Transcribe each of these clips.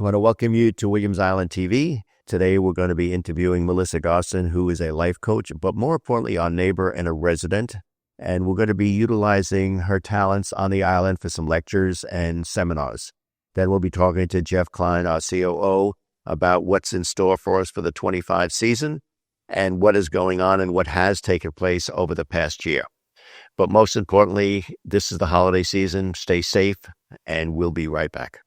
I want to welcome you to Williams Island TV. Today, we're going to be interviewing Melissa Garson, who is a life coach, but more importantly, our neighbor and a resident. And we're going to be utilizing her talents on the island for some lectures and seminars. Then we'll be talking to Jeff Klein, our COO, about what's in store for us for the 25 season and what is going on and what has taken place over the past year. But most importantly, this is the holiday season. Stay safe, and we'll be right back.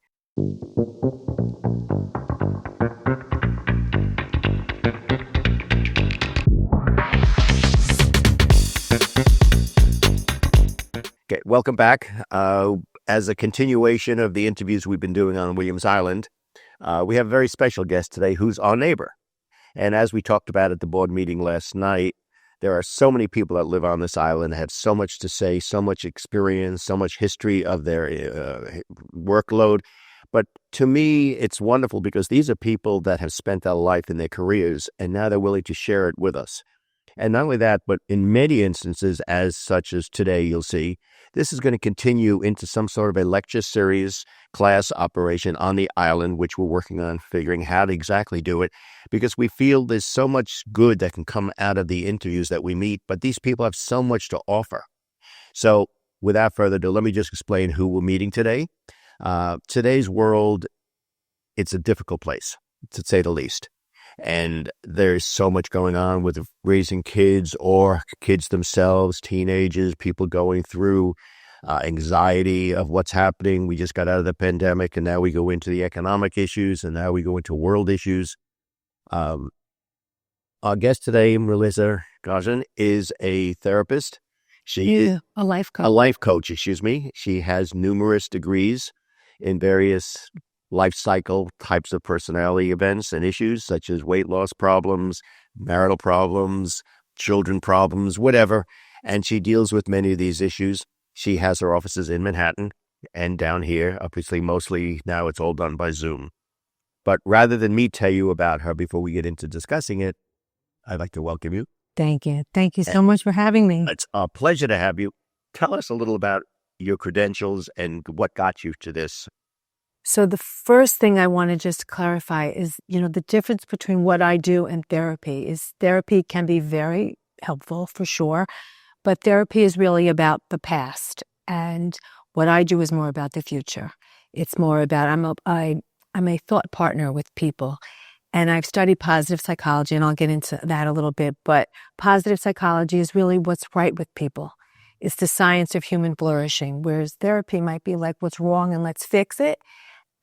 Okay, welcome back. As a continuation of the interviews we've been doing on Williams Island, we have a very special guest today who's our neighbor. And as we talked about at the board meeting last night, there are so many people that live on this island that have so much to say, so much experience, so much history of their workload. But to me, it's wonderful because these are people that have spent their life in their careers, and now they're willing to share it with us. And not only that, but in many instances, as such as today, you'll see, this is going to continue into some sort of a lecture series class operation on the island, which we're working on figuring how to exactly do it, because we feel there's so much good that can come out of the interviews that we meet, but these people have so much to offer. So without further ado, let me just explain who we're meeting today. Today's world, it's a difficult place, to say the least. And there's so much going on with raising kids or kids themselves, teenagers, people going through anxiety of what's happening. We just got out of the pandemic, and now we go into the economic issues, and now we go into world issues. Our guest today, Melissa Gon, is a therapist. A life coach. A life coach, excuse me. She has numerous degrees in various life cycle types of personality events and issues such as weight loss problems, marital problems, children problems, whatever. And she deals with many of these issues. She has her offices in Manhattan and down here. Obviously, mostly now it's all done by Zoom. But rather than me tell you about her before we get into discussing it, I'd like to welcome you. Thank you. Thank you so much for having me. It's a pleasure to have you. Tell us a little about your credentials and what got you to this. So the first thing I want to just clarify is, the difference between what I do and therapy is therapy can be very helpful for sure, but therapy is really about the past. And what I do is more about the future. It's more about, I'm a thought partner with people. And I've studied positive psychology, and I'll get into that a little bit. But positive psychology is really what's right with people. It's the science of human flourishing, whereas therapy might be like what's wrong and let's fix it.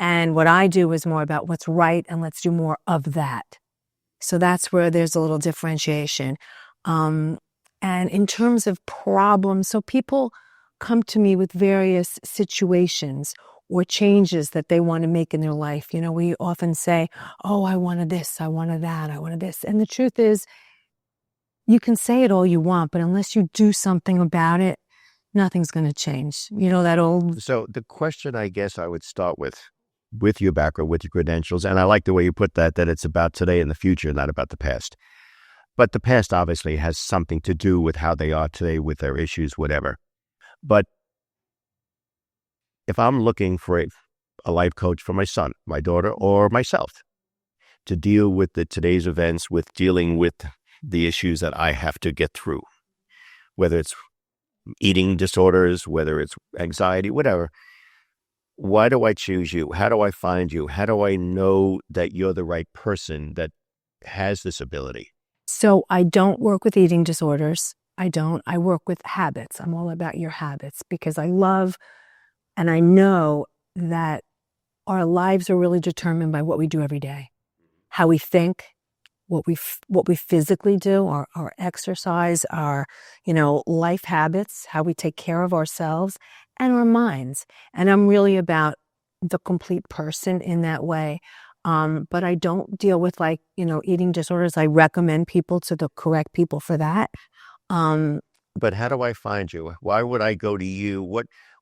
And what I do is more about what's right and let's do more of that. So that's where there's a little differentiation. And in terms of problems, so people come to me with various situations or changes that they want to make in their life. We often say, oh, I wanted this, I wanted that, I wanted this. And the truth is, you can say it all you want, but unless you do something about it, nothing's going to change. That old... So the question I guess I would start with your background, with your credentials, and I like the way you put that it's about today and the future, not about the past. But the past obviously has something to do with how they are today with their issues, whatever. But if I'm looking for a life coach for my son, my daughter, or myself to deal with today's events, with dealing with the issues that I have to get through, whether it's eating disorders, whether it's anxiety, whatever, why do I choose you? How do I find you? How do I know that you're the right person that has this ability? So I don't work with eating disorders. I work with habits. I'm all about your habits because I love and I know that our lives are really determined by what we do every day, how we think, what we physically do, our exercise, our, life habits, how we take care of ourselves and our minds. And I'm really about the complete person in that way. But I don't deal with eating disorders. I recommend people to the correct people for that. But how do I find you? Why would I go to you?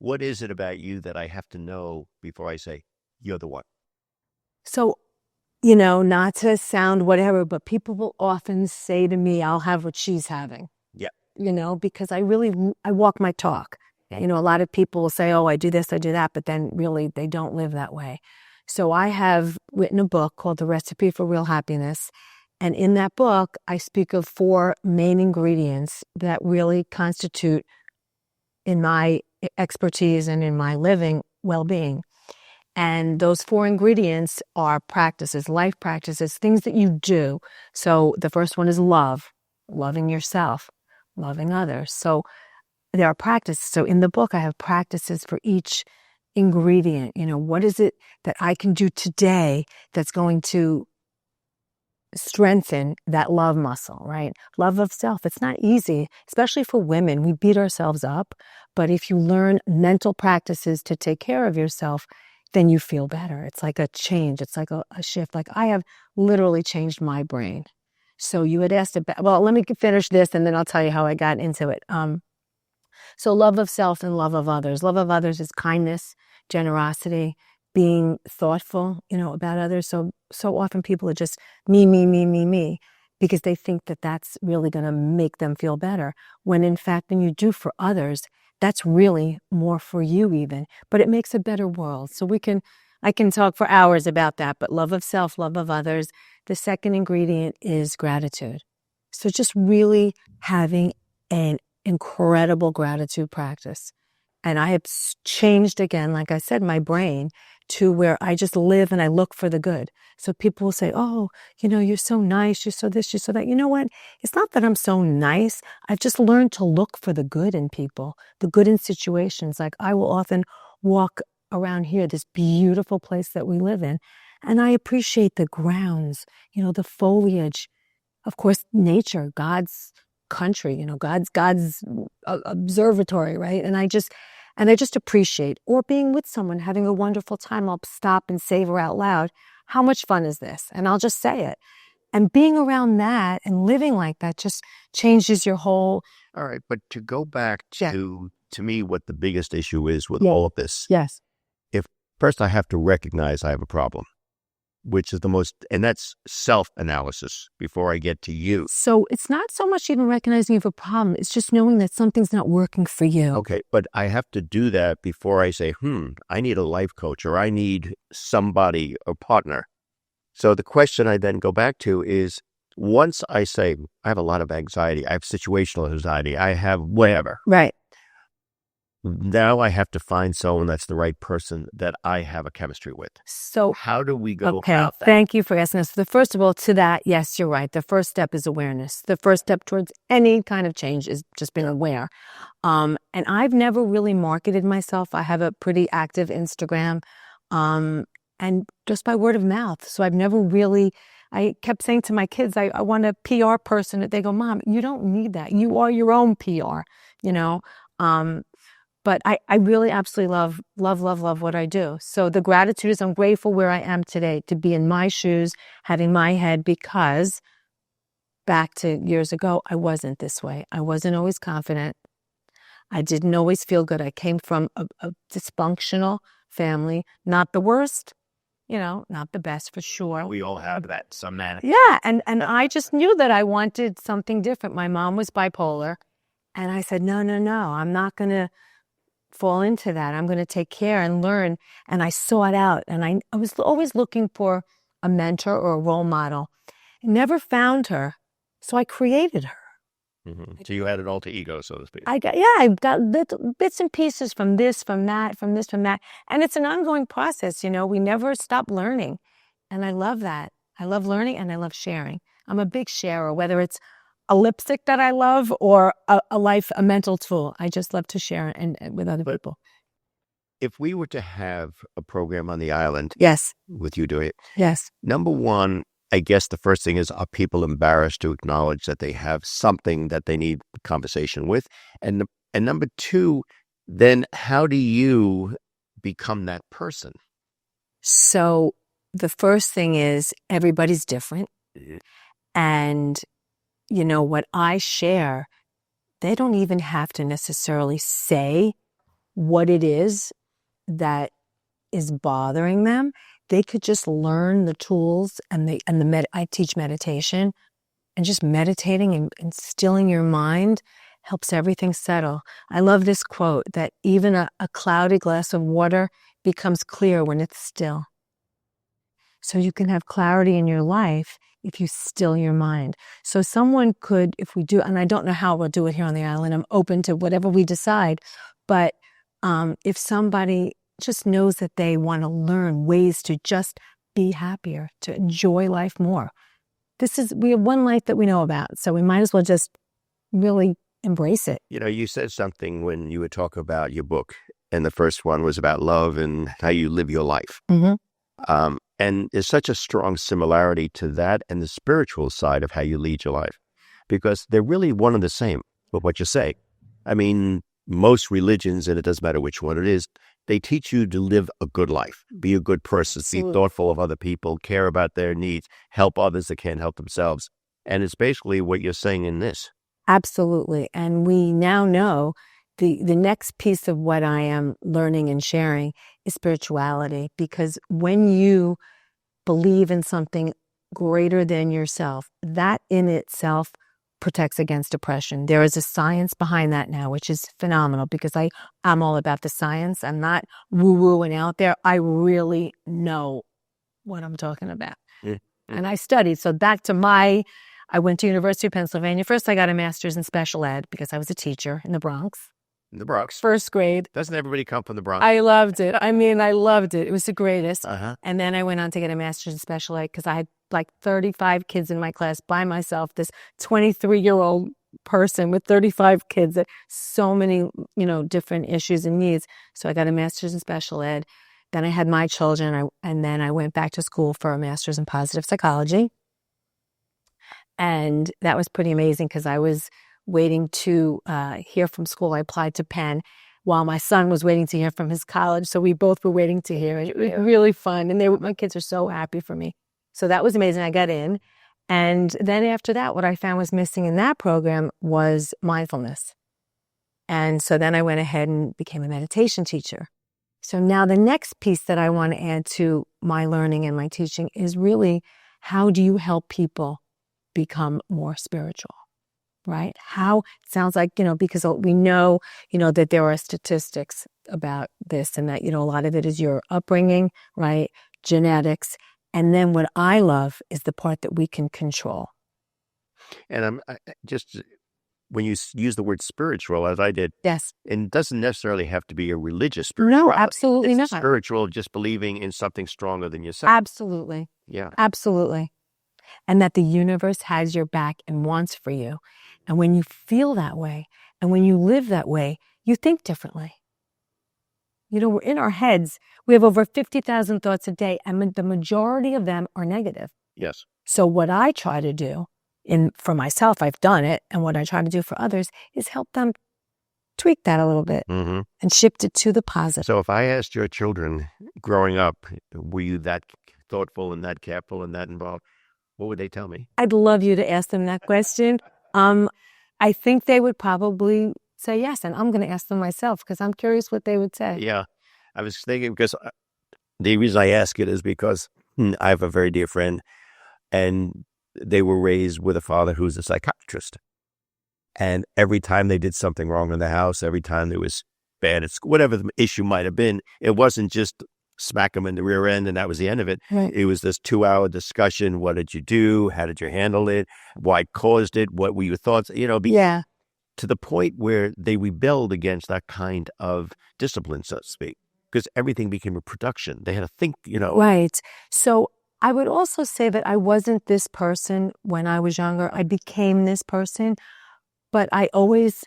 What is it about you that I have to know before I say, you're the one? So, not to sound whatever, but people will often say to me, I'll have what she's having. Yeah. Because I walk my talk. A lot of people will say, oh, I do this, I do that, but then really they don't live that way. So I have written a book called The Recipe for Real Happiness. And in that book, I speak of 4 main ingredients that really constitute, in my expertise and in my living, well-being. And those 4 ingredients are practices, life practices, things that you do. So the first one is love, loving yourself, loving others. So there are practices. So in the book, I have practices for each ingredient. What is it that I can do today that's going to strengthen that love muscle, right? Love of self. It's not easy, especially for women. We beat ourselves up. But if you learn mental practices to take care of yourself, then you feel better. It's like a change. It's like a shift. Like I have literally changed my brain. So you had asked about, well, let me finish this and then I'll tell you how I got into it. So love of self and love of others. Love of others is kindness, generosity, being thoughtful, about others. So often people are just me, because they think that that's really going to make them feel better. When in fact, when you do for others, that's really more for you even, but it makes a better world. So I can talk for hours about that, but love of self, love of others. The second ingredient is gratitude. So just really having an incredible gratitude practice. And I have changed again, like I said, my brain to where I just live and I look for the good. So people will say, oh, you're so nice, you're so this, you're so that. You know what? It's not that I'm so nice. I've just learned to look for the good in people, the good in situations. Like I will often walk around here, this beautiful place that we live in, and I appreciate the grounds, the foliage, of course, nature, God's country, God's observatory, right? And I just appreciate, or being with someone, having a wonderful time. I'll stop and savor out loud, how much fun is this? And I'll just say it. And being around that and living like that just changes your whole. All right. But to go back Yeah. to me, what the biggest issue is with Yeah. all of this. Yes. If first I have to recognize I have a problem, which is and that's self-analysis before I get to you. So it's not so much even recognizing you have a problem. It's just knowing that something's not working for you. Okay, but I have to do that before I say, I need a life coach or I need somebody, a partner. So the question I then go back to is, once I say, I have a lot of anxiety, I have situational anxiety, I have whatever. Right. Now I have to find someone that's the right person that I have a chemistry with. So how do we go okay, about that? Thank you for asking us. First of all, to that, yes, you're right. The first step is awareness. The first step towards any kind of change is just being aware. And I've never really marketed myself. I have a pretty active Instagram, and just by word of mouth. So I've never really, I kept saying to my kids, I want a PR person. They go, Mom, you don't need that. You are your own PR, But I really absolutely love what I do. So the gratitude is I'm grateful where I am today to be in my shoes, having my head, because back to years ago, I wasn't this way. I wasn't always confident. I didn't always feel good. I came from a dysfunctional family, not the worst, not the best for sure. We all have that, some man. Yeah, and I just knew that I wanted something different. My mom was bipolar, and I said, no, I'm not going to fall into that. I'm going to take care and learn. And I sought out, and I was always looking for a mentor or a role model. I never found her, so I created her. Mm-hmm. So you had an alter ego, so to speak. I got bits and pieces from this, from that, from this, from that. And it's an ongoing process, we never stop learning. And I love that. I love learning and I love sharing. I'm a big sharer, whether it's a lipstick that I love or a mental tool. I just love to share and with other people. If we were to have a program on the island, yes, with you doing it, yes. Number one, I guess the first thing is, are people embarrassed to acknowledge that they have something that they need conversation with? And number two, then how do you become that person? So the first thing is everybody's different. Mm-hmm. And, what I share, they don't even have to necessarily say what it is that is bothering them. They could just learn the tools I teach meditation, and just meditating and stilling your mind helps everything settle. I love this quote that even a cloudy glass of water becomes clear when it's still. so you can have clarity in your life if you still your mind. So someone could, if we do, and I don't know how we'll do it here on the island, I'm open to whatever we decide, but if somebody just knows that they want to learn ways to just be happier, to enjoy life more. We have one life that we know about, so we might as well just really embrace it. You said something when you would talk about your book, and the first one was about love and how you live your life. Mm-hmm. And there's such a strong similarity to that and the spiritual side of how you lead your life, because they're really one and the same with what you say. I mean, most religions, and it doesn't matter which one it is, they teach you to live a good life, be a good person, Absolutely. Be thoughtful of other people, care about their needs, help others that can't help themselves. And it's basically what you're saying in this. Absolutely. And we now know the next piece of what I am learning and sharing is spirituality, because when you believe in something greater than yourself, that in itself protects against depression. There is a science behind that now, which is phenomenal, because I'm all about the science. I'm not woo-woo and out there. I really know what I'm talking about. Mm-hmm. And I studied. So I went to University of Pennsylvania. First, I got a master's in special ed because I was a teacher in the Bronx. In the Bronx. First grade. Doesn't everybody come from the Bronx? I loved it. I loved it. It was the greatest. Uh-huh. And then I went on to get a master's in special ed because I had like 35 kids in my class by myself, this 23-year-old person with 35 kids, so many, different issues and needs. So I got a master's in special ed. Then I had my children, and then I went back to school for a master's in positive psychology. And that was pretty amazing because I was waiting to hear from school. I applied to Penn while my son was waiting to hear from his college. So we both were waiting to hear. It was really fun. And my kids are so happy for me. So that was amazing. I got in. And then after that, what I found was missing in that program was mindfulness. And so then I went ahead and became a meditation teacher. So now the next piece that I want to add to my learning and my teaching is really, how do you help people become more spiritual, right? How it sounds like, because we know, that there are statistics about this, and that, a lot of it is your upbringing, right? Genetics. And then what I love is the part that we can control. And when you use the word spiritual, as I did, yes, it doesn't necessarily have to be a religious spirituality. No, absolutely not. Spiritual, just believing in something stronger than yourself. Absolutely. Yeah. Absolutely. And that the universe has your back and wants for you. And when you feel that way, and when you live that way, you think differently. We're in our heads. We have over 50,000 thoughts a day, and the majority of them are negative. Yes. So what I try to do, for myself, I've done it, and what I try to do for others is help them tweak that a little bit and shift it to the positive. So if I asked your children growing up, were you that thoughtful and that careful and that involved, what would they tell me? I'd love you to ask them that question. I think they would probably say yes, and I'm going to ask them myself because I'm curious what they would say. Yeah, I was thinking, because the reason I ask it is because I have a very dear friend, and they were raised with a father who's a psychiatrist. And every time they did something wrong in the house, every time there was bad at school, whatever the issue might have been, it wasn't just smack them in the rear end and that was the end of it. Right. It was this 2-hour discussion. What did you do? How did you handle it? Why caused it? What were your thoughts? To the point where they rebelled against that kind of discipline, so to speak, because everything became a production. They had to think, Right. So I would also say that I wasn't this person when I was younger. I became this person, but I always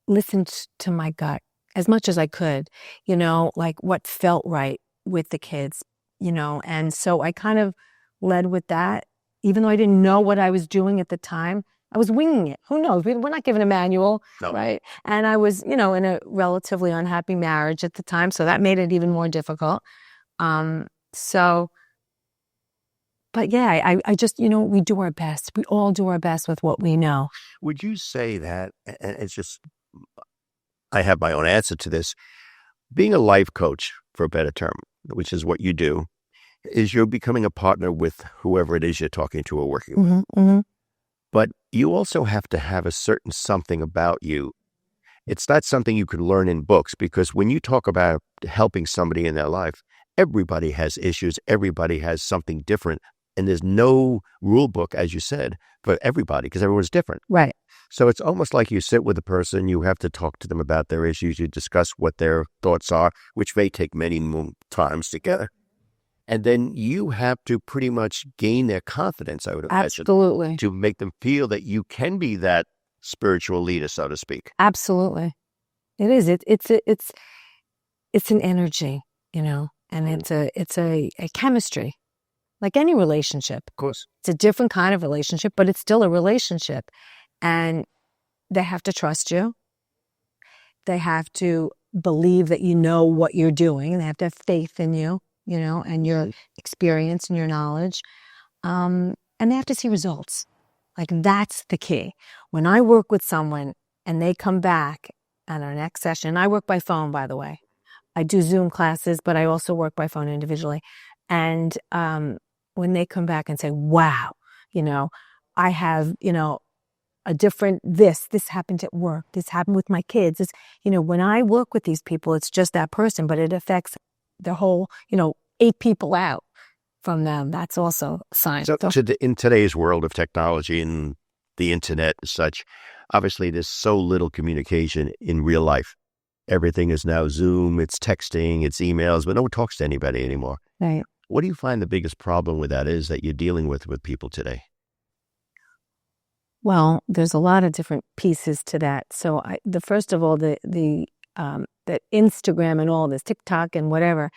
listened to my gut as much as I could, like what felt right with the kids, and so I kind of led with that, even though I didn't know what I was doing at the time. I was winging it. Who knows? We're not given a manual, no. Right? And I was, in a relatively unhappy marriage at the time, so that made it even more difficult. But yeah, I just, we do our best. We all do our best with what we know. Would you say that, and it's just, I have my own answer to this, being a life coach, for a better term, which is what you do, is you're becoming a partner with whoever it is you're talking to or working with. Mm-hmm. But you also have to have a certain something about you. It's not something you could learn in books, because when you talk about helping somebody in their life, everybody has issues. Everybody has something different. And there's no rule book, as you said, for everybody because everyone's different. Right. So it's almost like you sit with a person, you have to talk to them about their issues, you discuss what their thoughts are, which may take many times together. And then you have to pretty much gain their confidence, I would imagine. Absolutely. To make them feel that you can be that spiritual leader, so to speak. Absolutely. It is. It's an energy, and it's a chemistry, like any relationship. Of course. It's a different kind of relationship, but it's still a relationship. And they have to trust you. They have to believe that you know what you're doing. They have to have faith in you, and your experience and your knowledge. And they have to see results. Like that's the key. When I work with someone and they come back at our next session, I work by phone, by the way. I do Zoom classes, but I also work by phone individually. And when they come back and say, wow, I have, a different this happened at work, this happened with my kids. When I work with these people, it's just that person, but it affects the whole, 8 people out from them. That's also a sign. So in today's world of technology and the internet and such, obviously there's so little communication in real life. Everything is now Zoom, it's texting, it's emails, but no one talks to anybody anymore. Right. What do you find the biggest problem with that is that you're dealing with people today? Well, there's a lot of different pieces to that. So first of all, the Instagram and all this, TikTok and whatever,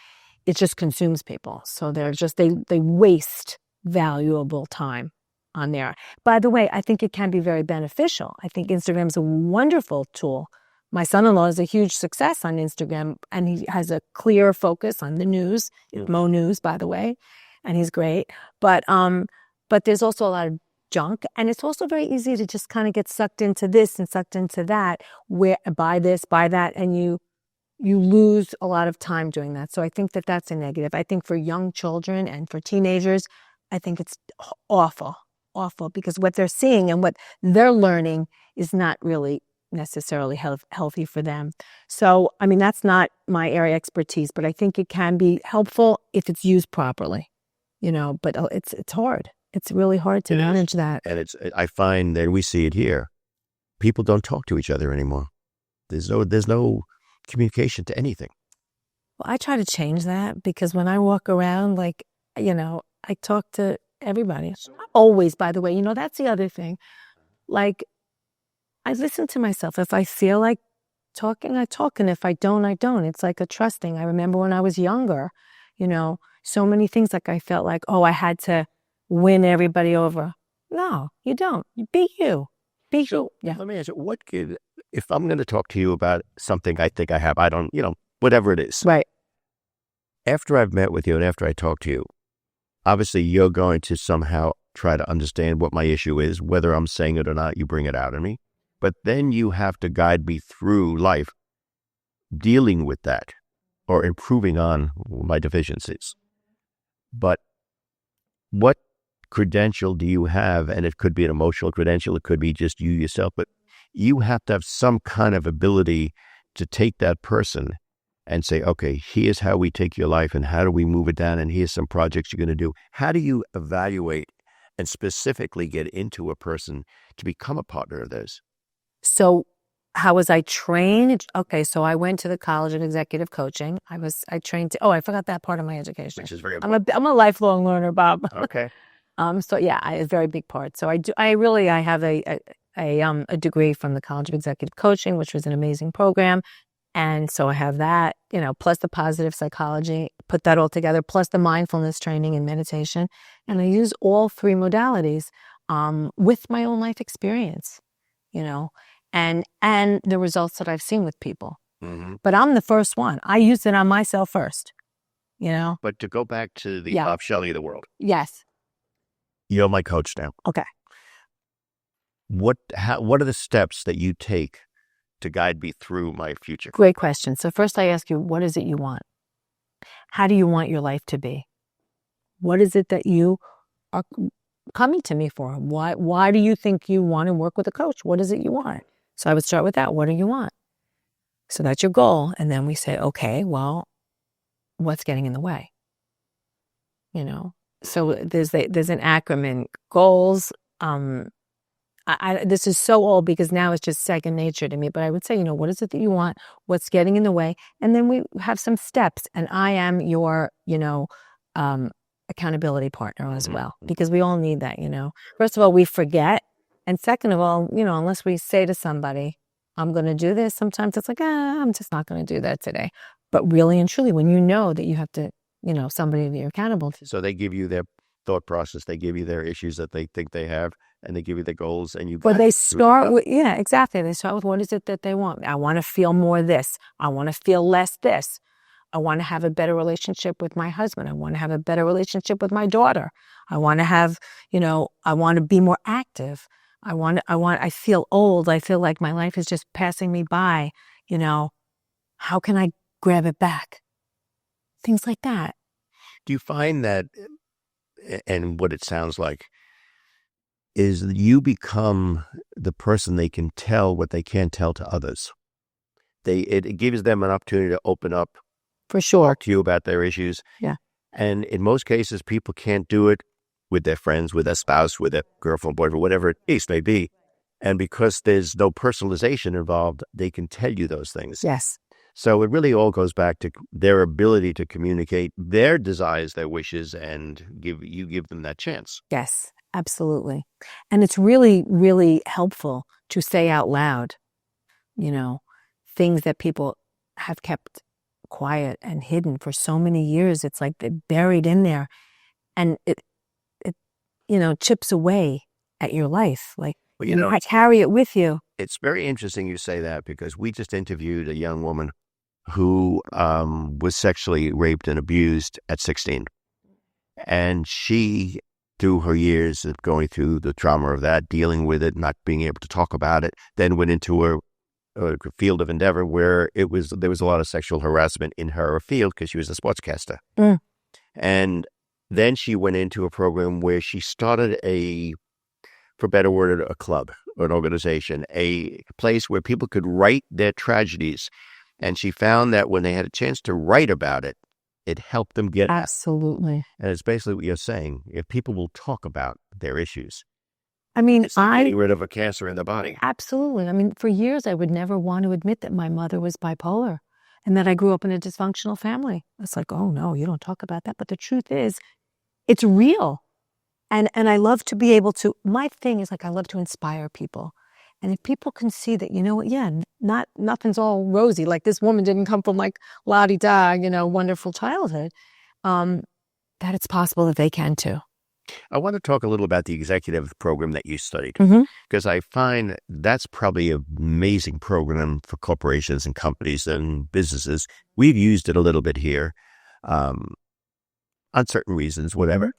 it just consumes people. So they're just, they waste valuable time on there. By the way, I think it can be very beneficial. I think Instagram is a wonderful tool. My son-in-law is a huge success on Instagram, and he has a clear focus on the news. Mo News, by the way, and he's great. But there's also a lot of junk, and it's also very easy to just kind of get sucked into this and sucked into that, where buy this, buy that, and you lose a lot of time doing that. So I think that that's a negative. I think for young children and for teenagers, I think it's awful, because what they're seeing and what they're learning is not really necessarily healthy for them. So, I mean, that's not my area of expertise, but I think it can be helpful if it's used properly, but it's hard. It's really hard to manage that. And I find that we see it here. People don't talk to each other anymore. There's no communication to anything. Well, I try to change that because when I walk around, I talk to everybody. Always, by the way, that's the other thing. I listen to myself. If I feel like talking, I talk. And if I don't, I don't. It's like a trusting. I remember when I was younger, so many things I felt like, oh, I had to win everybody over. No, you don't. Be you. Be you. Yeah. Let me ask you, if I'm going to talk to you about something I think I have, I don't, whatever it is. Right. After I've met with you and after I talk to you, obviously you're going to somehow try to understand what my issue is, whether I'm saying it or not, you bring it out in me. But then you have to guide me through life dealing with that or improving on my deficiencies. But what credential do you have? And it could be an emotional credential. It could be just you yourself. But you have to have some kind of ability to take that person and say, okay, here's how we take your life and how do we move it down? And here's some projects you're going to do. How do you evaluate and specifically get into a person to become a partner of theirs? So how was I trained? Okay, so I went to the College of Executive Coaching. I trained I forgot that part of my education. Which is very important. I'm a lifelong learner, Bob. Okay. So yeah, a very big part. So I have a degree from the College of Executive Coaching, which was an amazing program. And so I have that, plus the positive psychology, put that all together, plus the mindfulness training and meditation. And I use all 3 modalities with my own life experience, and the results that I've seen with people. Mm-hmm. But I'm the first one. I used it on myself first, But to go back to the Shelley of the world. Yes. You're my coach now. Okay. What are the steps that you take to guide me through my future? Great question. So first I ask you, what is it you want? How do you want your life to be? What is it that you are coming to me for? Why do you think you want to work with a coach? What is it you want? So I would start with that. What do you want? So that's your goal. And then we say, okay, well, what's getting in the way? So there's an acronym, goals. This is so old because now it's just second nature to me, but I would say, what is it that you want? What's getting in the way? And then we have some steps, and I am your, accountability partner as well, because we all need that, First of all, we forget. And second of all, unless we say to somebody, I'm going to do this, sometimes it's like, I'm just not going to do that today. But really and truly, when you know that you have to, somebody that you're accountable to. So they give you their thought process, they give you their issues that they think they have, and they give you the goals, and But they start with, exactly. They start with, what is it that they want? I want to feel more this. I want to feel less this. I want to have a better relationship with my husband. I want to have a better relationship with my daughter. I want to have, I want to be more active. I feel old. I feel like my life is just passing me by. How can I grab it back? Things like that. Do you find that, and what it sounds like, is you become the person they can tell what they can't tell to others? It gives them an opportunity to open up, for sure, talk to you about their issues. Yeah. And in most cases, people can't do it with their friends, with their spouse, with their girlfriend, boyfriend, whatever it may be. And because there's no personalization involved, they can tell you those things. Yes. So it really all goes back to their ability to communicate their desires, their wishes, and give them that chance. Yes, absolutely. And it's really, really helpful to say out loud, things that people have kept quiet and hidden for so many years. It's like they're buried in there, and it chips away at your life. Like, I carry it with you. It's very interesting you say that, because we just interviewed a young woman who was sexually raped and abused at 16. And she, through her years of going through the trauma of that, dealing with it, not being able to talk about it, then went into a field of endeavor where there was a lot of sexual harassment in her field, because she was a sportscaster. And then she went into a program where she started for better word, a club, an organization, a place where people could write their tragedies. And she found that when they had a chance to write about it, it helped them get absolutely. And it's basically what you're saying. If people will talk about their issues, it's like getting rid of a cancer in the body. Absolutely. For years, I would never want to admit that my mother was bipolar and that I grew up in a dysfunctional family. It's like, oh no, you don't talk about that. But the truth is, it's real. And I love to be able to, my thing is, like, I love to inspire people. And if people can see that, nothing's all rosy. Like, this woman didn't come from like la-di-da, wonderful childhood, that it's possible that they can too. I want to talk a little about the executive program that you studied, because I find that's probably an amazing program for corporations and companies and businesses. We've used it a little bit here, on certain reasons, whatever.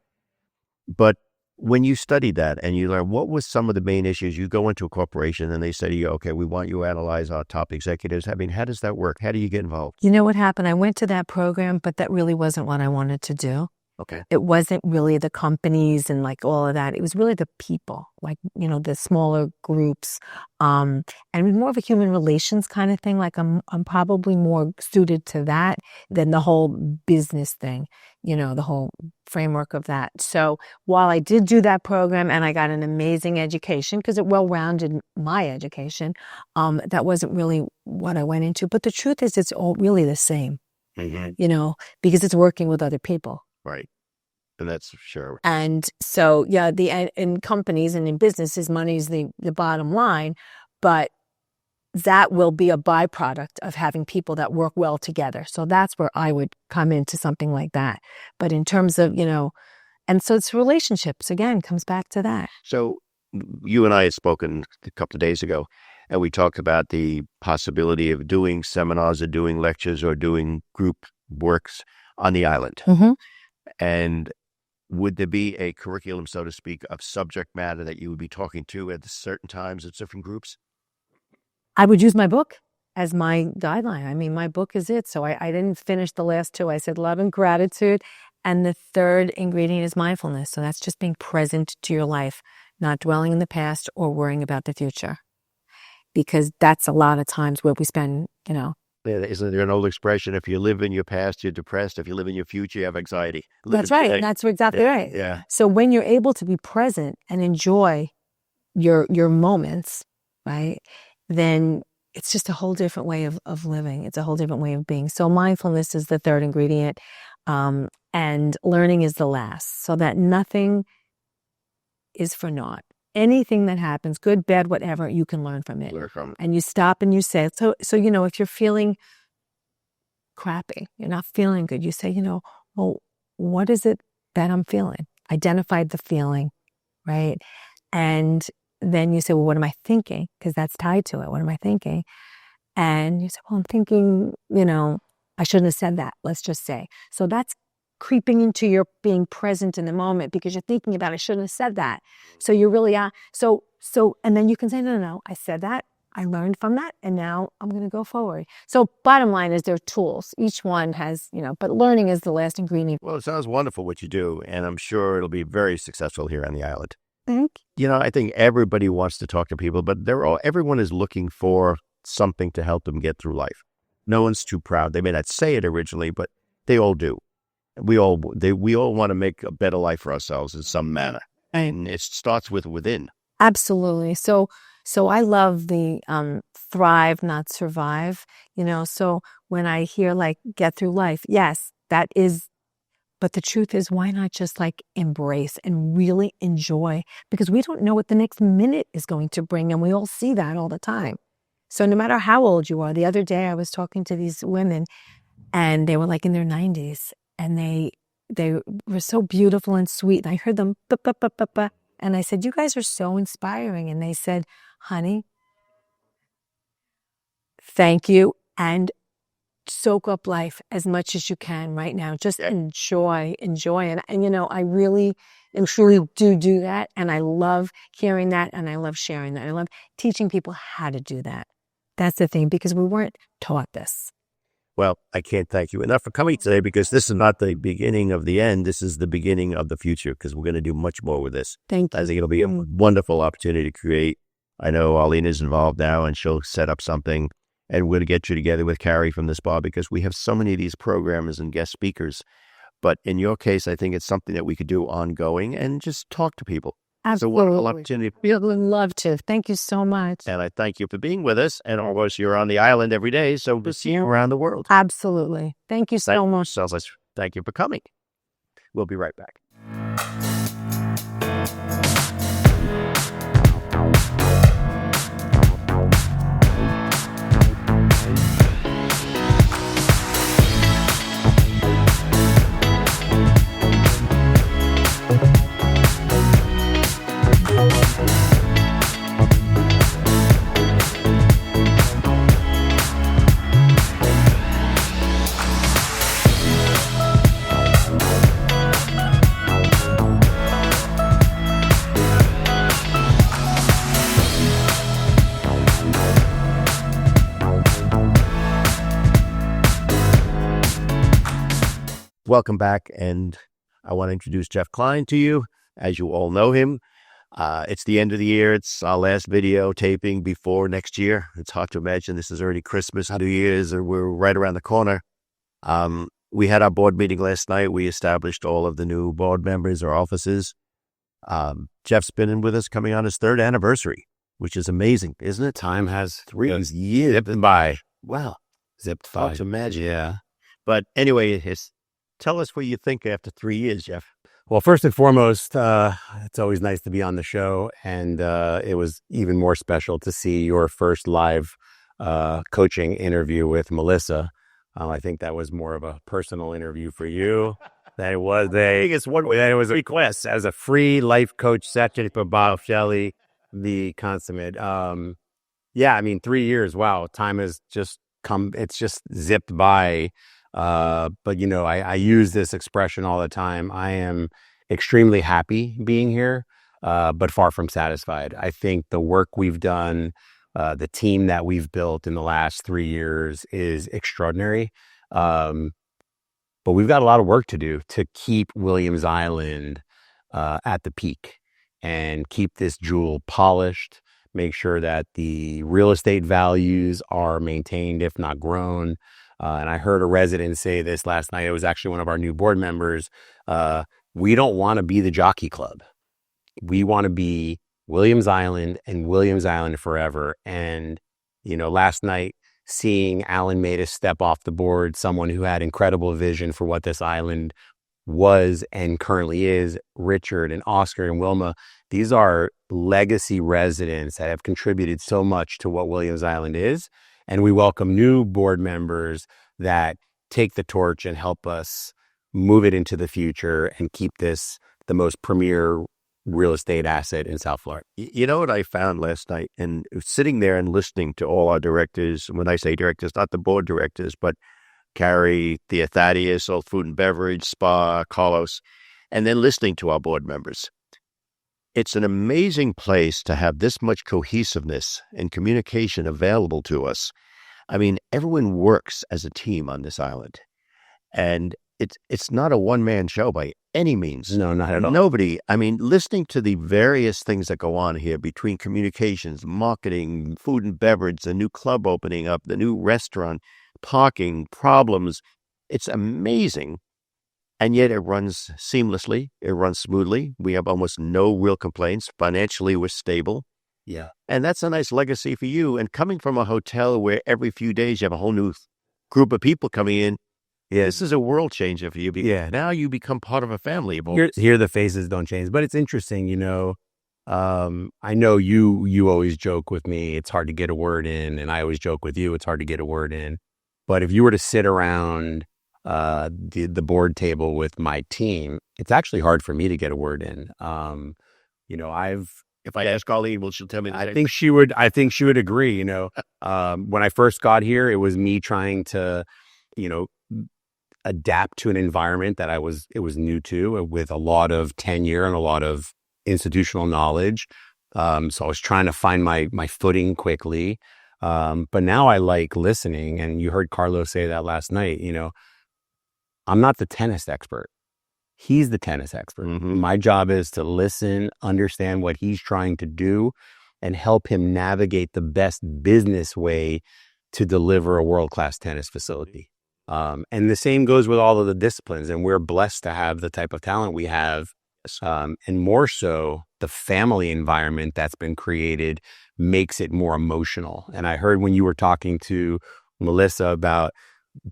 But when you studied that and you learn what was some of the main issues, you go into a corporation and they say to you, okay, we want you to analyze our top executives. How does that work? How do you get involved? You know what happened? I went to that program, but that really wasn't what I wanted to do. Okay. It wasn't really the companies and like all of that. It was really the people, like, the smaller groups, and more of a human relations kind of thing. Like, I'm probably more suited to that than the whole business thing, the whole framework of that. So while I did do that program and I got an amazing education, because it well-rounded my education, that wasn't really what I went into. But the truth is, it's all really the same, because it's working with other people. Right. And that's sure. And so, in companies and in businesses, money is the bottom line, but that will be a byproduct of having people that work well together. So that's where I would come into something like that. But in terms of, and so it's relationships, again, comes back to that. So you and I had spoken a couple of days ago, and we talked about the possibility of doing seminars or doing lectures or doing group works on the island. And would there be a curriculum, so to speak, of subject matter that you would be talking to at certain times at different groups? I would use my book as my guideline. My book is it. So I didn't finish the last two. I said love and gratitude. And the third ingredient is mindfulness. So that's just being present to your life, not dwelling in the past or worrying about the future. Because that's a lot of times where we spend, Isn't there an old expression? If you live in your past, you're depressed. If you live in your future, you have anxiety. That's right. That's exactly right. Yeah. So when you're able to be present and enjoy your moments, right, then it's just a whole different way of living. It's a whole different way of being. So mindfulness is the third ingredient, and learning is the last, so that nothing is for naught. Anything that happens, good, bad, whatever, you can learn from it. And you stop and you say, so if you're feeling crappy, you're not feeling good, you say, well, what is it that I'm feeling? Identify the feeling, right? And then you say, well, what am I thinking? Because that's tied to it. What am I thinking? And you say, well, I'm thinking, I shouldn't have said that, let's just say. So that's creeping into your being present in the moment, because you're thinking about, I shouldn't have said that. So you really are. So, and then you can say, no, I said that. I learned from that, and now I'm going to go forward. So bottom line is, there are tools. Each one has, but learning is the last ingredient. Well, it sounds wonderful what you do, and I'm sure it'll be very successful here on the island. Thank you. I think everybody wants to talk to people, but everyone is looking for something to help them get through life. No one's too proud. They may not say it originally, but they all do. We all want to make a better life for ourselves in some manner. And it starts within. Absolutely. So I love the thrive, not survive. So when I hear get through life, yes, that is. But the truth is, why not just embrace and really enjoy? Because we don't know what the next minute is going to bring. And we all see that all the time. So no matter how old you are, the other day I was talking to these women, and they were in their 90s, and they were so beautiful and sweet. And I heard them, and I said, you guys are so inspiring. And they said, honey, thank you. And soak up life as much as you can right now. Just enjoy. And I really and truly do that. And I love hearing that. And I love sharing that. I love teaching people how to do that. That's the thing, because we weren't taught this. Well, I can't thank you enough for coming today, because this is not the beginning of the end. This is the beginning of the future, because we're going to do much more with this. Thank you. I think it'll be a wonderful opportunity to create. I know Arlene is involved now, and she'll set up something, and we're going to get you together with Carrie from the spa, because we have so many of these programmers and guest speakers. But in your case, I think it's something that we could do ongoing and just talk to people. Absolutely. So wonderful opportunity. We would love to. Thank you so much. And I thank you for being with us. And of course, you're on the island every day, so we'll see you around the world. Absolutely. Thank you so much. So thank you for coming. We'll be right back. Welcome back, and I want to introduce Jeff Klein to you. As you all know him, it's the end of the year. It's our last video taping before next year. It's hard to imagine this is already Christmas, 2 years, and we're right around the corner. We had our board meeting last night. We established all of the new board members, our offices. Jeff's been with us coming on his 3rd anniversary, which is amazing, isn't it? Time has 3 years zipped by. Wow. Zipped by. Hard to imagine. Yeah. But anyway, tell us what you think after 3 years, Jeff. Well, first and foremost, it's always nice to be on the show. And it was even more special to see your first live coaching interview with Melissa. I think that was more of a personal interview for you. That it was it was a request as a free life coach session for Bob Shelley, the consummate. 3 years. Wow. Time has just come. It's just zipped by. But I use this expression all the time. I am extremely happy being here, but far from satisfied. I think the work we've done, the team that we've built in the last 3 years is extraordinary. But we've got a lot of work to do to keep Williams Island at the peak and keep this jewel polished, make sure that the real estate values are maintained, if not grown. And I heard a resident say this last night. It was actually one of our new board members. We don't want to be the jockey club. We want to be Williams Island and Williams Island forever. And, last night, seeing Alan Matus step off the board, someone who had incredible vision for what this island was and currently is, Richard and Oscar and Wilma, these are legacy residents that have contributed so much to what Williams Island is. And we welcome new board members that take the torch and help us move it into the future and keep this the most premier real estate asset in South Florida. You know what I found last night, and sitting there and listening to all our directors, when I say directors, not the board directors, but Carrie, Thaddeus, Old Food and Beverage, Spa, Carlos, and then listening to our board members. It's an amazing place to have this much cohesiveness and communication available to us. I mean, everyone works as a team on this island, and it's not a one-man show by any means. No, not at all. Nobody. I mean, listening to the various things that go on here between communications, marketing, food and beverage, the new club opening up, the new restaurant, parking, problems. It's amazing. And yet it runs seamlessly. It runs smoothly. We have almost no real complaints. Financially, we're stable. Yeah. And that's a nice legacy for you. And coming from a hotel where every few days you have a whole new group of people coming in, this is a world changer for you. Because now you become part of a family. Here the faces don't change. But it's interesting, I know you always joke with me, it's hard to get a word in. And I always joke with you, it's hard to get a word in. But if you were to sit around the board table with my team, it's actually hard for me to get a word in. If I ask Arlene, she'll tell me the same. I think she would agree. When I first got here, it was me trying to, adapt to an environment that it was new to, with a lot of tenure and a lot of institutional knowledge. So I was trying to find my footing quickly. But now I like listening. And you heard Carlos say that last night. I'm not the tennis expert. He's the tennis expert. Mm-hmm. My job is to listen, understand what he's trying to do, and help him navigate the best business way to deliver a world-class tennis facility. And the same goes with all of the disciplines. And we're blessed to have the type of talent we have. And more so, the family environment that's been created makes it more emotional. And I heard when you were talking to Melissa about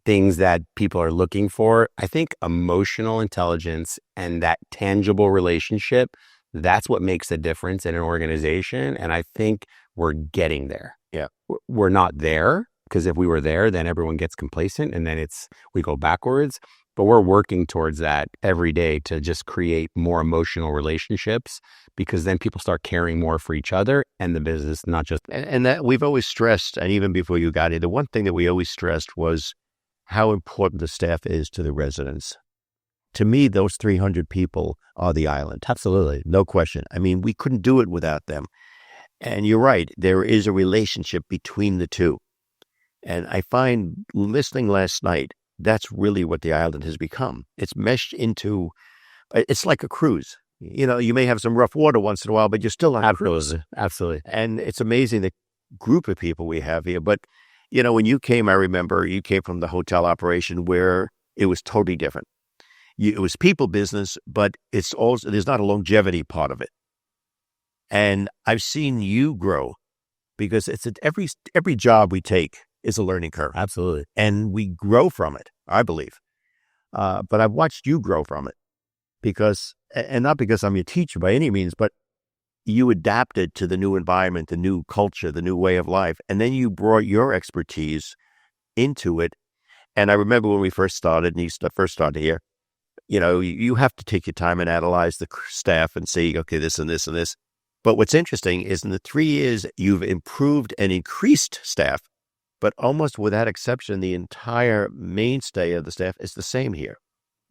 things that people are looking for, I think emotional intelligence and that tangible relationship, that's what makes a difference in an organization. And I think we're getting there. Yeah. We're not there, because if we were there, then everyone gets complacent and then we go backwards. But we're working towards that every day to just create more emotional relationships, because then people start caring more for each other and the business, not just. And that we've always stressed, and even before you got here, the one thing that we always stressed was how important the staff is to the residents. To me, those 300 people are the island. Absolutely. No question. I mean, we couldn't do it without them. And you're right. There is a relationship between the two. And I find, listening last night, that's really what the island has become. It's meshed into, it's like a cruise. You may have some rough water once in a while, but you're still on a cruise. Absolutely. And it's amazing the group of people we have here. But, when you came, I remember you came from the hotel operation where it was totally different. It was people business, but it's also, there's not a longevity part of it. And I've seen you grow, because it's every job we take is a learning curve. Absolutely. And we grow from it, I believe. But I've watched you grow from it, and not because I'm your teacher by any means, but you adapted to the new environment, the new culture, the new way of life. And then you brought your expertise into it. And I remember when we first started, and you first started here, you have to take your time and analyze the staff and see, okay, this and this and this. But what's interesting is in the 3 years, you've improved and increased staff. But almost without exception, the entire mainstay of the staff is the same here.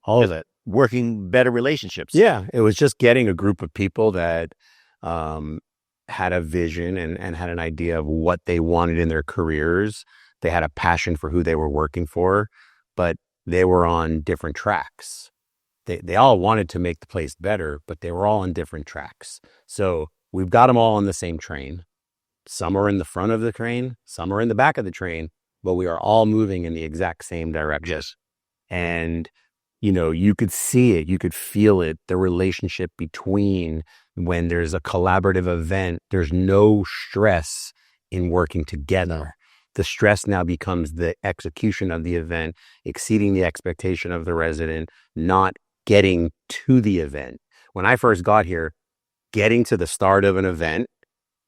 All of it. Working better relationships. Yeah. It was just getting a group of people that had a vision and had an idea of what they wanted in their careers. They had a passion for who they were working for, but they were on different tracks. They all wanted to make the place better, but they were all on different tracks. So we've got them all on the same train. Some are in the front of the train, some are in the back of the train, but we are all moving in the exact same direction. Yes. And, you could see it, you could feel it, the relationship between when there's a collaborative event, there's no stress in working together. The stress now becomes the execution of the event, exceeding the expectation of the resident, not getting to the event. When I first got here, getting to the start of an event,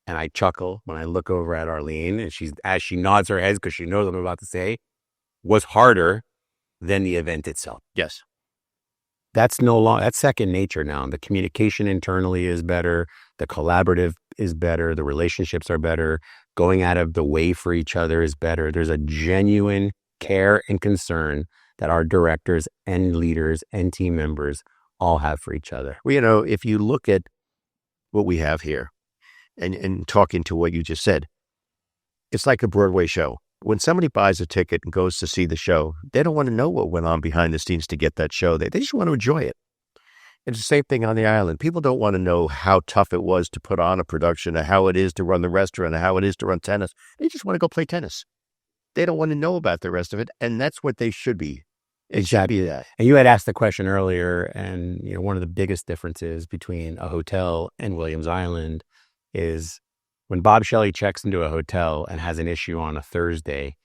and I chuckle when I look over at Arlene, and as she nods her head because she knows what I'm about to say, was harder than the event itself. Yes. That's second nature now. The communication internally is better. The collaborative is better. The relationships are better. Going out of the way for each other is better. There's a genuine care and concern that our directors and leaders and team members all have for each other. Well, if you look at what we have here and talking to what you just said, it's like a Broadway show. When somebody buys a ticket and goes to see the show, they don't want to know what went on behind the scenes to get that show. They just want to enjoy it. It's the same thing on the island. People don't want to know how tough it was to put on a production, or how it is to run the restaurant, or how it is to run tennis. They just want to go play tennis. They don't want to know about the rest of it, and that's what they should be. Exactly. And you had asked the question earlier, and one of the biggest differences between a hotel and Williams Island is when Bob Shelley checks into a hotel and has an issue on a Thursday.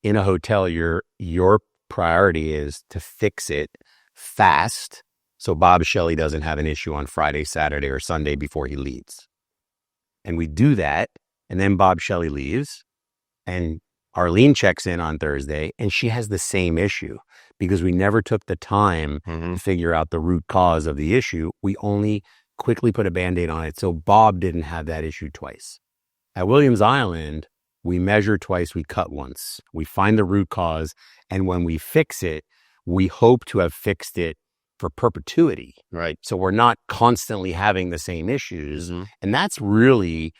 In a hotel, your priority is to fix it fast, so Bob Shelley doesn't have an issue on Friday, Saturday, or Sunday before he leaves. And we do that, and then Bob Shelley leaves, and Arlene checks in on Thursday, and she has the same issue because we never took the time to figure out the root cause of the issue. We only quickly put a Band-Aid on it, so Bob didn't have that issue twice. At Williams Island, we measure twice, we cut once. We find the root cause, and when we fix it, we hope to have fixed it for perpetuity. Right. So we're not constantly having the same issues. And that's really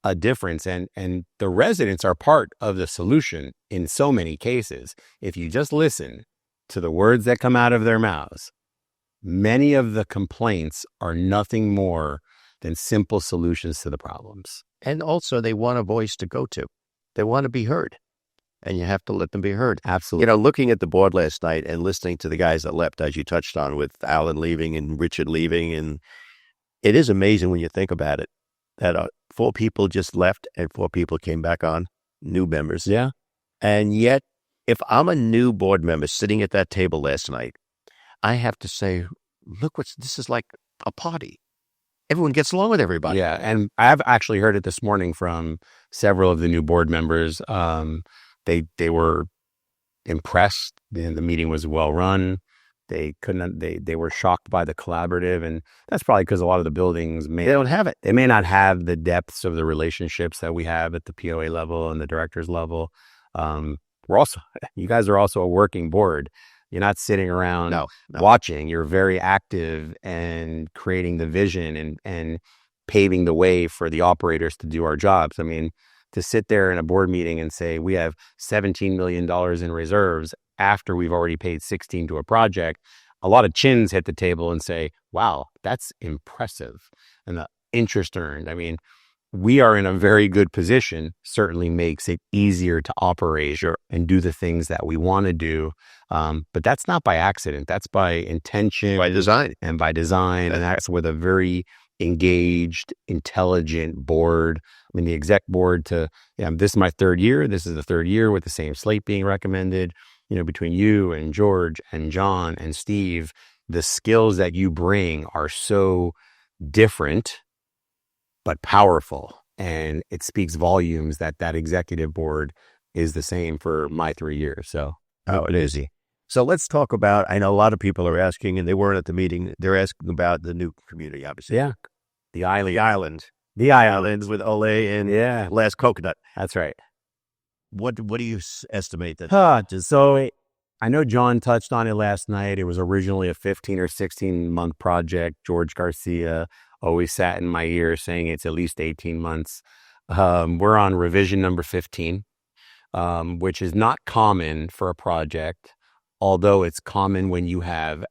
a difference. And the residents are part of the solution in so many cases. If you just listen to the words that come out of their mouths, many of the complaints are nothing more than simple solutions to the problems. And also, they want a voice to go to. They want to be heard. And you have to let them be heard. Absolutely. Looking at the board last night and listening to the guys that left, as you touched on, with Alan leaving and Richard leaving, and it is amazing when you think about it, that 4 people just left and 4 people came back on, new members. Yeah. And yet, if I'm a new board member sitting at that table last night, I have to say, look, this is like a party. Everyone gets along with everybody. Yeah, and I've actually heard it this morning from several of the new board members. They were impressed. The meeting was well run. They were shocked by the collaborative, and that's probably because a lot of the buildings They don't have it. They may not have the depths of the relationships that we have at the POA level and the directors level. You guys are also a working board. You're not sitting around No. watching. You're very active and creating the vision and paving the way for the operators to do our jobs. I mean, to sit there in a board meeting and say we have $17 million in reserves after we've already paid 16 to a project, a lot of chins hit the table and say, wow, that's impressive. And the interest earned. I mean, we are in a very good position, certainly makes it easier to operate and do the things that we want to do. But that's not by accident. That's by intention. By design. And by design. And that's with a very engaged, intelligent board. I mean, the exec board this is my 3rd year. This is the 3rd year with the same slate being recommended. Between you and George and John and Steve, the skills that you bring are so different but powerful, and it speaks volumes that executive board is the same for my 3 years. So, it is. So let's talk about, I know a lot of people are asking, and they weren't at the meeting, they're asking about the new community, obviously. Yeah. The island. The island with Ole and Last Coconut. That's right. What do you estimate that? So I know John touched on it last night. It was originally a 15 or 16 month project. George Garcia always sat in my ear saying it's at least 18 months. We're on revision number 15, which is not common for a project, although it's common when you have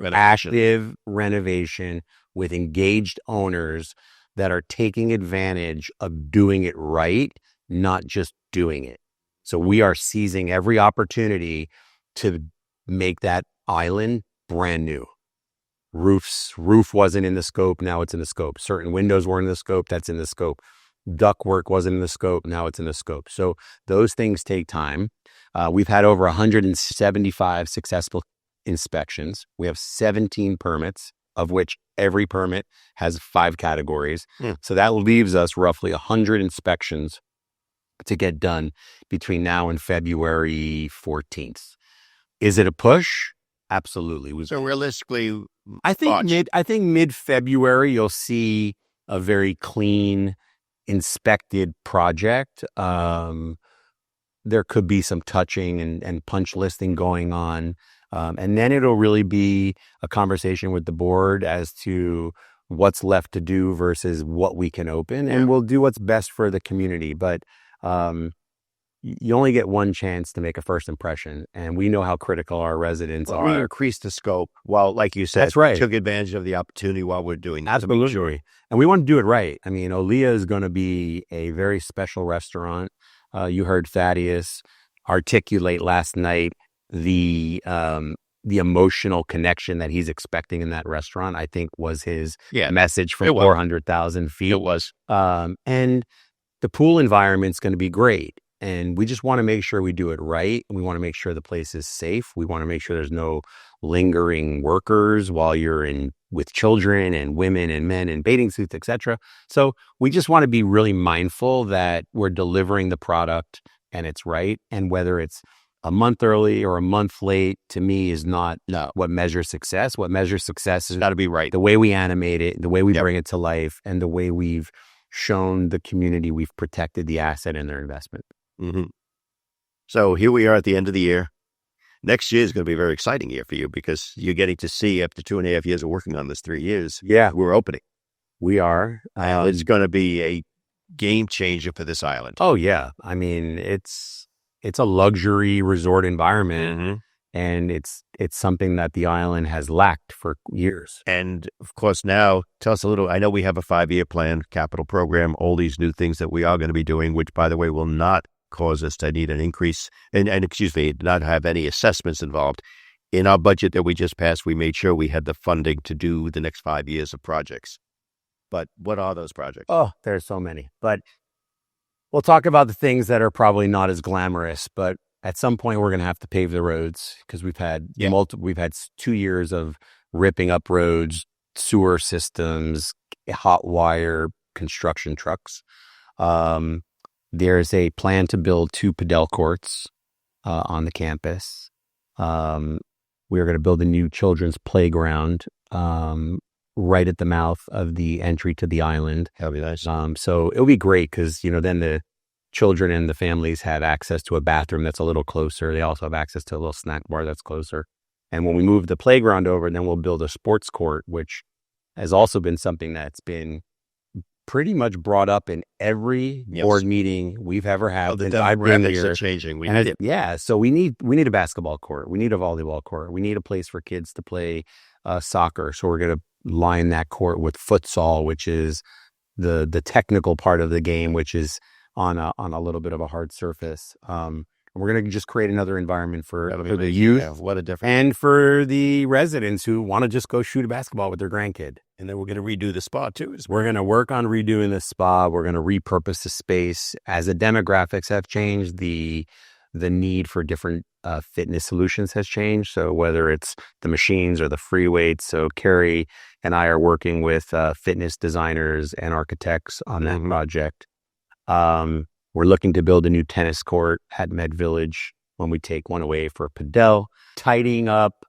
active renovation with engaged owners that are taking advantage of doing it right, not just doing it. So we are seizing every opportunity to make that island brand new. Roof wasn't in the scope, now it's in the scope. Certain windows weren't in the scope, that's in the scope. Ductwork wasn't in the scope, now it's in the scope. So those things take time. We've had over 175 successful inspections. We have 17 permits, of which every permit has 5 categories. So that leaves us roughly 100 inspections to get done between now and February 14th. Is it a push? Absolutely. So realistically, I think mid-February you'll see a very clean, inspected project. There could be some touching and punch listing going on. And then it'll really be a conversation with the board as to what's left to do versus what we can open. And we'll do what's best for the community. But you only get one chance to make a first impression. And we know how critical our residents are. We increased the scope while, like you said, that's right, took advantage of the opportunity while we're doing that. Absolutely. And we want to do it right. I mean, Olia is going to be a very special restaurant. You heard Thaddeus articulate last night the emotional connection that he's expecting in that restaurant. I think was his message from 400,000 feet. It was. And the pool environment's going to be great. And we just want to make sure we do it right. We want to make sure the place is safe. We want to make sure there's no lingering workers while you're in with children and women and men in bathing suits, etc. So we just want to be really mindful that we're delivering the product and it's right. And whether it's a month early or a month late, to me, is not what measures success. What measures success is got to be right. The way we animate it, the way we bring it to life, and the way we've shown the community we've protected the asset and their investment. Mm-hmm. So here we are at the end of the year. Next year is going to be a very exciting year for you because you're getting to see after 2.5 years of working on this, 3 years. Yeah, we're opening. We are. It's going to be a game changer for this island. Oh yeah, I mean it's a luxury resort environment, and it's something that the island has lacked for years. And of course, now tell us a little. I know we have a 5-year plan, capital program, all these new things that we are going to be doing, which, by the way, will not cause us to need an increase and not have any assessments involved. In our budget that we just passed, we made sure we had the funding to do the next 5 years of projects. But what are those projects? Oh, there's so many. But we'll talk about the things that are probably not as glamorous, but at some point we're going to have to pave the roads because we've had 2 years of ripping up roads, sewer systems, hot wire, construction trucks. There's a plan to build 2 padel courts on the campus. We're going to build a new children's playground right at the mouth of the entry to the island. That'll be nice. So it'll be great because, then the children and the families have access to a bathroom that's a little closer. They also have access to a little snack bar that's closer. And when we move the playground over, then we'll build a sports court, which has also been something that's been pretty much brought up in every board meeting we've ever had. The demographics are changing. So we need a basketball court. We need a volleyball court. We need a place for kids to play soccer. So we're going to line that court with futsal, which is the technical part of the game, which is on a little bit of a hard surface. We're going to just create another environment for the youth. Yeah, what a difference. And for the residents who want to just go shoot a basketball with their grandkid. And then we're going to redo the spa too. We're going to work on redoing the spa. We're going to repurpose the space. As the demographics have changed, the need for different fitness solutions has changed. So whether it's the machines or the free weights. So Carrie and I are working with fitness designers and architects on that project. We're looking to build a new tennis court at Med Village when we take one away for padel. Tidying up,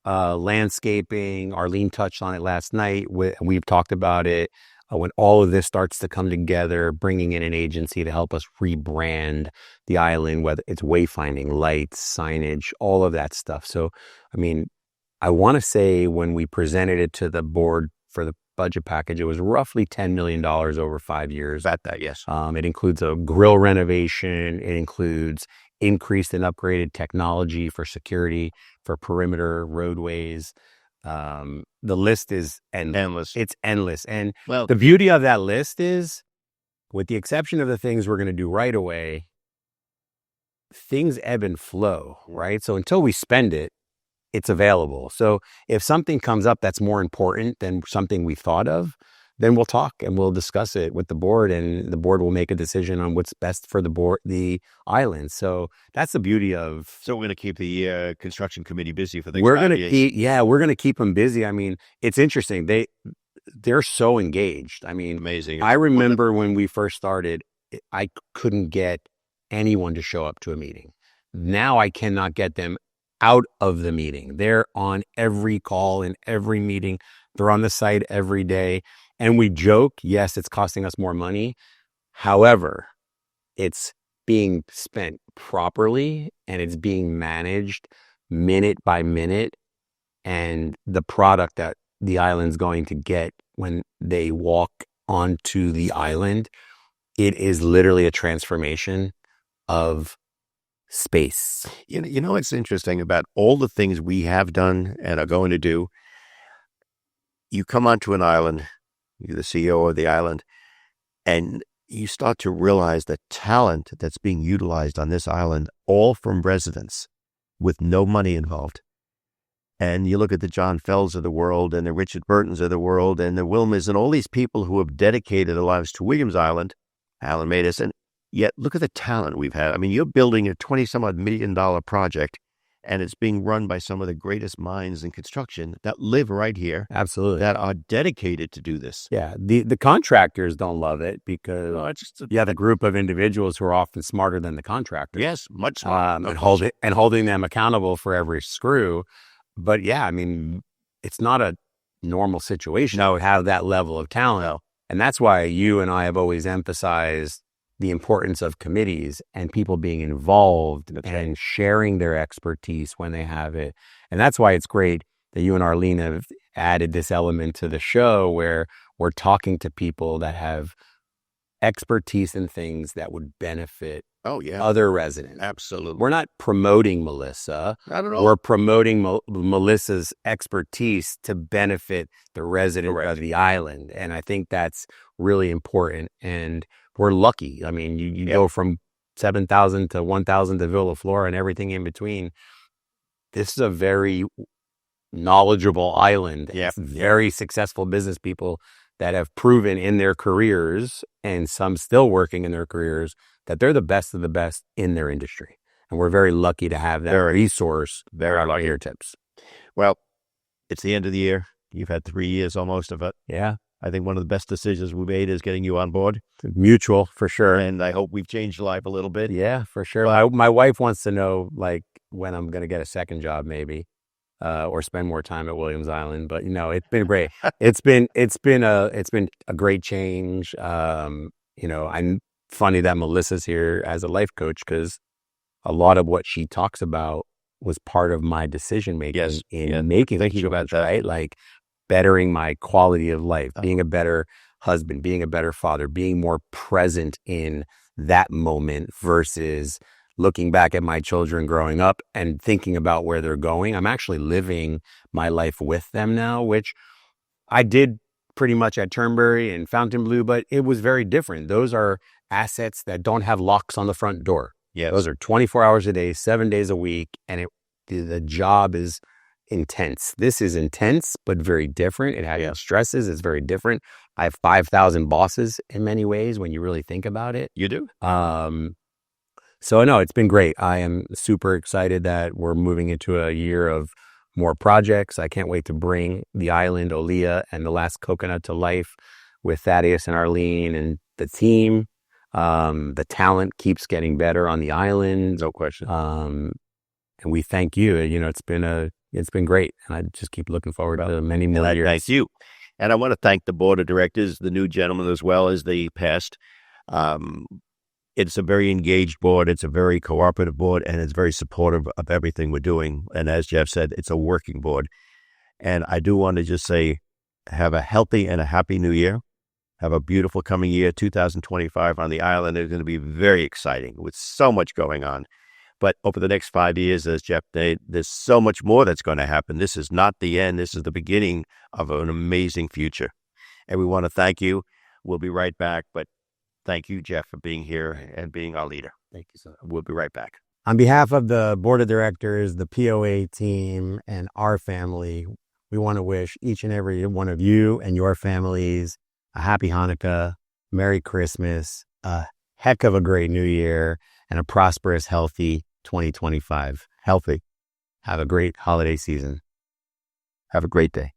landscaping. Arlene touched on it last night. We've talked about it. When all of this starts to come together, bringing in an agency to help us rebrand the island, whether it's wayfinding, lights, signage, all of that stuff. So, I want to say when we presented it to the board for the budget package, it was roughly $10 million over 5 years. About that, yes. It includes a grill renovation. It includes increased and upgraded technology for security, for perimeter roadways. The list is Endless. It's endless. And Well, the beauty of that list is, with the exception of the things we're going to do right away, things ebb and flow, right? So until we spend it, it's available. So if something comes up that's more important than something we thought of, then we'll talk and we'll discuss it with the board, and the board will make a decision on what's best for the island. So that's the beauty of. So we're going to keep the construction committee busy for the. We're going to keep them busy. I mean, it's interesting. They're so engaged. I mean, amazing. I remember when we first started, I couldn't get anyone to show up to a meeting. Now I cannot get them out of the meeting. They're on every call in every meeting. They're on the site every day. And we joke, yes, it's costing us more money. However, it's being spent properly and it's being managed minute by minute. And the product that the island's going to get when they walk onto the island, it is literally a transformation of space. You know what's interesting about all the things we have done and are going to do? You come onto an island, you're the CEO of the island, and you start to realize the talent that's being utilized on this island, all from residents with no money involved. And you look at the John Fells of the world and the Richard Burtons of the world and the Wilmers and all these people who have dedicated their lives to Williams Island, Alan made us, and yet look at the talent we've had. I mean, you're building a $20-some-odd million project, and it's being run by some of the greatest minds in construction that live right here. Absolutely. That are dedicated to do this. Yeah. The contractors don't love it because you have a group of individuals who are often smarter than the contractors. Yes, much smarter. And holding them accountable for every screw. But yeah, I mean, it's not a normal situation to have that level of talent. No. And that's why you and I have always emphasized the importance of committees and people being involved and sharing their expertise when they have it. And that's why it's great that you and Arlene have added this element to the show where we're talking to people that have expertise in things that would benefit other residents. Absolutely. We're not promoting Melissa. Not at all. We're promoting Melissa's expertise to benefit the resident of the island. And I think that's really important. And we're lucky. I mean, you go from 7,000 to 1,000 to Villa Flora and everything in between. This is a very knowledgeable island. Yeah. Very successful business people that have proven in their careers, and some still working in their careers, that they're the best of the best in their industry. And we're very lucky to have that resource at our fingertips. Well, it's the end of the year. You've had 3 years almost of it. Yeah. I think one of the best decisions we made is getting you on board. Mutual, for sure. And I hope we've changed your life a little bit. Yeah, for sure. My wife wants to know, like, when I'm going to get a second job, maybe. Or spend more time at Williams Island, but it's been great. It's been a great change. I'm funny that Melissa's here as a life coach because a lot of what she talks about was part of my decision making in making thinking about that, right? Like bettering my quality of life, being a better husband, being a better father, being more present in that moment versus looking back at my children growing up and thinking about where they're going. I'm actually living my life with them now, which I did pretty much at Turnberry and Fontainebleau, but it was very different. Those are assets that don't have locks on the front door. Yeah, those are 24 hours a day, 7 days a week, and the job is intense. This is intense, but very different. It has stresses. It's very different. I have 5,000 bosses in many ways when you really think about it. You do? So no, it's been great. I am super excited that we're moving into a year of more projects. I can't wait to bring the island, Olia, and the last coconut to life with Thaddeus and Arlene and the team. The talent keeps getting better on the island. No question. And we thank you. It's been great. And I just keep looking forward to many more years. Thank you. And I want to thank the board of directors, the new gentlemen, as well as the past. It's a very engaged board. It's a very cooperative board, and it's very supportive of everything we're doing. And as Jeff said, it's a working board. And I do want to just say, have a healthy and a happy new year. Have a beautiful coming year. 2025 on the island is going to be very exciting with so much going on. But over the next 5 years, as Jeff said, there's so much more that's going to happen. This is not the end. This is the beginning of an amazing future. And we want to thank you. We'll be right back. But thank you, Jeff, for being here and being our leader. Thank you, sir. We'll be right back. On behalf of the board of directors, the POA team, and our family, we want to wish each and every one of you and your families a happy Hanukkah, Merry Christmas, a heck of a great New Year, and a prosperous, healthy 2025. Healthy. Have a great holiday season. Have a great day.